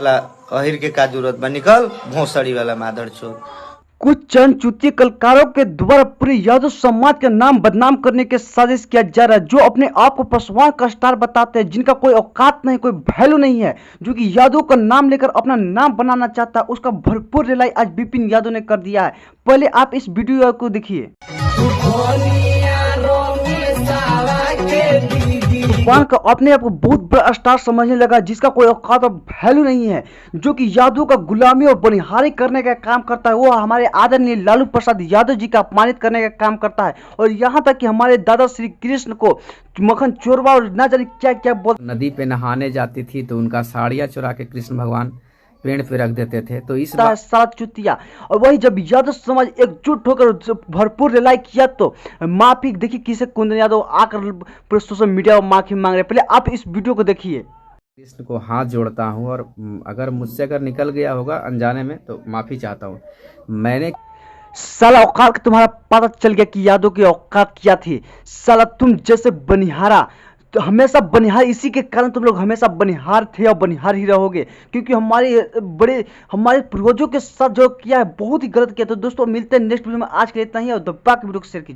वाला अहिर के का जरूरत बा, निकल भोसड़ी वाला मादर चोद। कुछ चंद चुतिया कलाकारों के द्वारा पूरे यादव समाज का नाम बदनाम करने की साजिश किया जा रहा है, जो अपने आप को पासवान का स्टार बताते हैं, जिनका कोई औकात नहीं, कोई वैल्यू नहीं है, जो कि यादव का नाम लेकर अपना नाम बनाना चाहता है, उसका भरपूर रिलाई आज विपिन यादव ने कर दिया है। पहले आप इस वीडियो को देखिए। तूफान का अपने आप को बहुत बड़ा स्टार समझने लगा, जिसका कोई औकात और वैल्यू नहीं है, जो कि यादव का गुलामी और बनिहारी करने का काम करता है। वो हमारे आदरणीय लालू प्रसाद यादव जी का अपमानित करने का काम करता है, और यहाँ तक कि हमारे दादा श्री कृष्ण को मक्खन चोरवा और न जाने क्या क्या बोल। नदी पे नहाने जाती थी तो उनका साड़ियाँ चुरा के कृष्ण भगवान पेड़ पे रख देते थे। तो इस सारा चुतिया, और वही जब यादव समाज एकजुट होकर भरपूर रिलाई किया तो माफी देखिए किसे कुंदन यादव आकर पूरे सोशल मीडिया पर माफी मांग रहे। पहले आप इस वीडियो को देखिए। कृष्ण को हाथ जोड़ता हूँ और अगर मुझसे अगर निकल गया होगा अनजाने में तो माफी चाहता हूँ। मैंने साला औकात तुम्हारा पता चल गया कि यादव की औकात क्या थी। साला तुम जैसे बनिहारा तो हमेशा बनिहार, इसी के कारण तुम लोग हमेशा बनिहार थे और बनिहार ही रहोगे, क्योंकि हमारे पूर्वजों के साथ जो किया है बहुत ही गलत किया। तो दोस्तों मिलते हैं नेक्स्ट वीडियो में, आज के लिए इतना ही, और दबा के वीडियो को शेयर कीजिए।